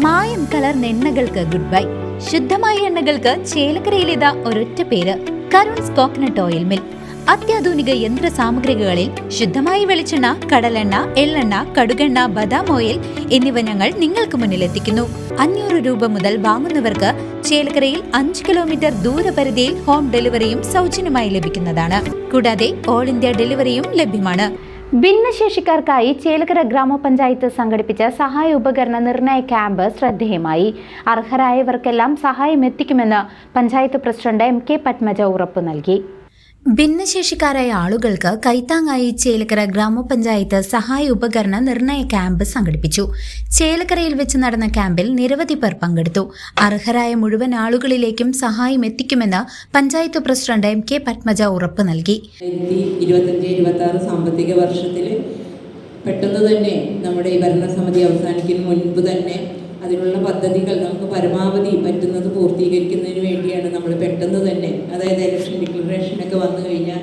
മായം കലർന്ന എണ്ണകൾക്ക് good bye. ശുദ്ധമായ എണ്ണകൾക്ക് ചേലക്കരയിലേതാ ഒരൊറ്റ പേര്, കരുൺസ് കോക്കനട്ട് ഓയിൽ മിൽ. അത്യാധുനിക യന്ത്ര സാമഗ്രികളിൽ ശുദ്ധമായ വെളിച്ചെണ്ണ, കടലെണ്ണ, എള്ളെണ്ണ, കടുകെണ്ണ, ബദാം ഓയിൽ എന്നിവ ഞങ്ങൾ നിങ്ങൾക്ക് മുന്നിലെത്തിക്കുന്നു. 500 രൂപ മുതൽ വാങ്ങുന്നവർക്ക് ചേലക്കരയിൽ 5 കിലോമീറ്റർ ദൂരപരിധിയിൽ ഹോം ഡെലിവറിയും സൗജന്യമായി ലഭിക്കുന്നതാണ്. കൂടാതെ ഓൾ ഇന്ത്യ ഡെലിവറിയും ലഭ്യമാണ്. ഭിന്നശേഷിക്കാർക്കായി ചേലക്കര ഗ്രാമപഞ്ചായത്ത് സംഘടിപ്പിച്ച സഹായ ഉപകരണ നിർണയ ക്യാമ്പ് ശ്രദ്ധേയമായി. അർഹരായവർക്കെല്ലാം സഹായം എത്തിക്കുമെന്ന് പഞ്ചായത്ത് പ്രസിഡന്റ് MK പത്മജ ഉറപ്പു നൽകി. ഭിന്നശേഷിക്കാരായ ആളുകൾക്ക് കൈത്താങ്ങായി ചേലക്കര ഗ്രാമപഞ്ചായത്ത് സഹായ ഉപകരണ നിർണയ ക്യാമ്പ് സംഘടിപ്പിച്ചു. ചേലക്കരയിൽ വെച്ച് നടന്ന ക്യാമ്പിൽ നിരവധി പേർ പങ്കെടുത്തു. അർഹരായ മുഴുവൻ ആളുകളിലേക്കും സഹായം എത്തിക്കുമെന്ന് പഞ്ചായത്ത് പ്രസിഡന്റ് MK പത്മജ ഉറപ്പ് നൽകി. 2025-26 സാമ്പത്തിക വർഷത്തിൽ പെട്ടെന്ന് തന്നെ നമ്മുടെ ഈ ഭരണസമിതി അവസാനിക്കുന്നതിന് മുൻപ് തന്നെ അതിനുള്ള പദ്ധതികൾ നമുക്ക് പരമാവധി പറ്റുന്നത് പൂർത്തീകരിക്കുന്നതിന് വേണ്ടിയാണ് നമ്മൾ പെട്ടെന്ന് തന്നെ, അതായത് ഇലക്ഷൻ ഡിക്ലറേഷനൊക്കെ വന്നു കഴിഞ്ഞാൽ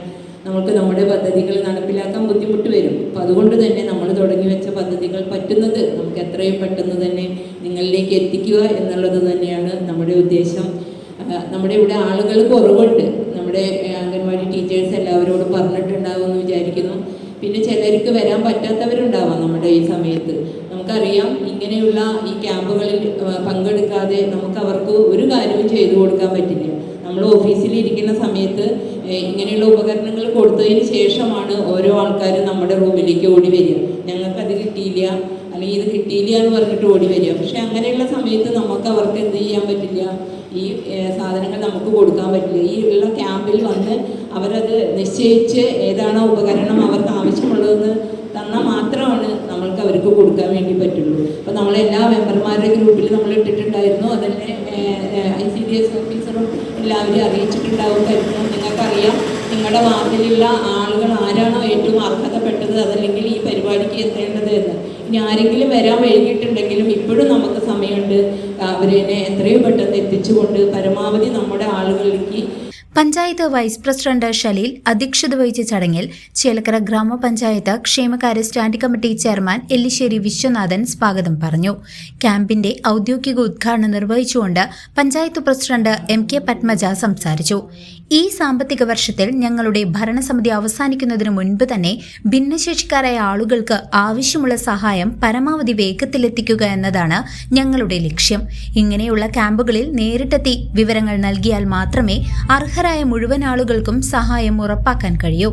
നമുക്ക് നമ്മുടെ പദ്ധതികൾ നടപ്പിലാക്കാൻ ബുദ്ധിമുട്ട് വരും. അപ്പോൾ അതുകൊണ്ട് തന്നെ നമ്മൾ തുടങ്ങി വെച്ച പദ്ധതികൾ പറ്റുന്നത് നമുക്ക് എത്രയും പെട്ടെന്ന് തന്നെ നിങ്ങളിലേക്ക് എത്തിക്കുക എന്നുള്ളത് തന്നെയാണ് നമ്മുടെ ഉദ്ദേശം. നമ്മുടെ ഇവിടെ ആളുകൾ കുറവുണ്ട്. നമ്മുടെ അംഗൻവാടി ടീച്ചേഴ്സ് എല്ലാവരോടും പറഞ്ഞിട്ടുണ്ടാവുമെന്ന് വിചാരിക്കുന്നു. പിന്നെ ചിലർക്ക് വരാൻ പറ്റാത്തവരുണ്ടാവാം നമ്മുടെ ഈ സമയത്ത്. നമുക്കറിയാം, ഇങ്ങനെയുള്ള ഈ ക്യാമ്പുകളിൽ പങ്കെടുക്കാതെ നമുക്ക് അവർക്ക് ഒരു കാര്യവും ചെയ്തു കൊടുക്കാൻ പറ്റില്ല. നമ്മൾ ഓഫീസിൽ ഇരിക്കുന്ന സമയത്ത് ഇങ്ങനെയുള്ള ഉപകരണങ്ങൾ കൊടുത്തതിന് ശേഷമാണ് ഓരോ ആൾക്കാരും നമ്മുടെ റൂമിലേക്ക് ഓടി വരിക. ഞങ്ങൾക്കത് കിട്ടിയില്ല, അല്ലെങ്കിൽ ഇത് കിട്ടിയില്ല എന്ന് പറഞ്ഞിട്ട് ഓടി വരിക. പക്ഷെ അങ്ങനെയുള്ള സമയത്ത് നമുക്ക് അവർക്ക് എന്ത് ചെയ്യാൻ പറ്റില്ല, ഈ സാധനങ്ങൾ നമുക്ക് കൊടുക്കാൻ പറ്റില്ല. ഈ ഉള്ള ക്യാമ്പിൽ വന്ന് അവരത് നിശ്ചയിച്ച് ഏതാണോ ഉപകരണം അവർക്ക് ആവശ്യമുള്ളതെന്ന് തന്നാൽ മാത്രമാണ് നമ്മൾക്ക് അവർക്ക് കൊടുക്കാൻ വേണ്ടി പറ്റുള്ളൂ. അപ്പോൾ നമ്മളെല്ലാ മെമ്പർമാരുടെ ഗ്രൂപ്പിൽ നമ്മൾ ഇട്ടിട്ടുണ്ടായിരുന്നു. അതന്നെ ICDS ഓഫീസറും എല്ലാവരെയും അറിയിച്ചിട്ടുണ്ടാവും കരുതുന്നു. നിങ്ങൾക്കറിയാം, നിങ്ങളുടെ വാർഡിലുള്ള ആളുകൾ ആരാണോ ഏറ്റവും അർഹതപ്പെട്ടത്, അതല്ലെങ്കിൽ ഈ പരിപാടിക്ക് എത്തേണ്ടത് എന്ന്. ഇനി ആരെങ്കിലും വരാൻ വൈകിട്ടുണ്ടെങ്കിലും ഇപ്പോഴും നമുക്ക് സമയമുണ്ട്. അവരെ എത്രയും പെട്ടെന്ന് എത്തിച്ചുകൊണ്ട് പരമാവധി നമ്മുടെ ആളുകളിലേക്ക്. പഞ്ചായത്ത് വൈസ് പ്രസിഡന്റ് ഷലീൽ അധ്യക്ഷത വഹിച്ച ചടങ്ങിൽ ചേലക്കര ഗ്രാമപഞ്ചായത്ത് ക്ഷേമകാര്യ standing committee chairman Ellissery Viswanathan സ്വാഗതം പറഞ്ഞു. ക്യാമ്പിന്റെ ഔദ്യോഗിക ഉദ്ഘാടനം നിർവഹിച്ചുകൊണ്ട് പഞ്ചായത്ത് പ്രസിഡന്റ് MK പത്മജ സംസാരിച്ചു. ഈ സാമ്പത്തിക വർഷത്തിൽ ഞങ്ങളുടെ ഭരണസമിതി അവസാനിക്കുന്നതിന് മുൻപ് തന്നെ ഭിന്നശേഷിക്കാരായ ആളുകൾക്ക് ആവശ്യമുള്ള സഹായം പരമാവധി വേഗത്തിലെത്തിക്കുക എന്നതാണ് ഞങ്ങളുടെ ലക്ഷ്യം. ഇങ്ങനെയുള്ള ക്യാമ്പുകളിൽ നേരിട്ടെത്തി വിവരങ്ങൾ നൽകിയാൽ മാത്രമേ അർഹരായ മുഴുവൻ ആളുകൾക്കും സഹായം ഉറപ്പാക്കാൻ കഴിയൂ.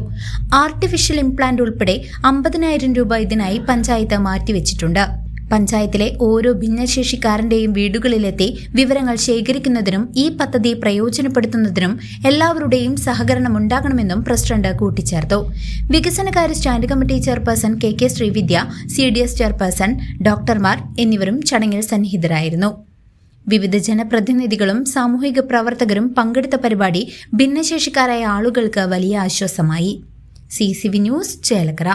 ആർട്ടിഫിഷ്യൽ ഇംപ്ലാന്റ് ഉൾപ്പെടെ 50,000 രൂപ ഇതിനായി പഞ്ചായത്ത് മാറ്റിവെച്ചിട്ടുണ്ട്. പഞ്ചായത്തിലെ ഓരോ ഭിന്നശേഷിക്കാരന്റെയും വീടുകളിലെത്തി വിവരങ്ങൾ ശേഖരിക്കുന്നതിനും ഈ പദ്ധതി പ്രയോജനപ്പെടുത്തുന്നതിനും എല്ലാവരുടെയും സഹകരണം ഉണ്ടാകണമെന്നും പ്രസിഡന്റ് കൂട്ടിച്ചേർത്തു. വികസനകാര്യ standing committee chairperson KK Sreevidya, CDS chairperson ഡോക്ടർമാർ എന്നിവരും ചടങ്ങിൽ സന്നിഹിതരായിരുന്നു. വിവിധ ജനപ്രതിനിധികളും സാമൂഹിക പ്രവർത്തകരും പങ്കെടുത്ത പരിപാടി ഭിന്നശേഷിക്കാരായ ആളുകൾക്ക് വലിയ ആശ്വാസമായി. CCV news, Chelakkara.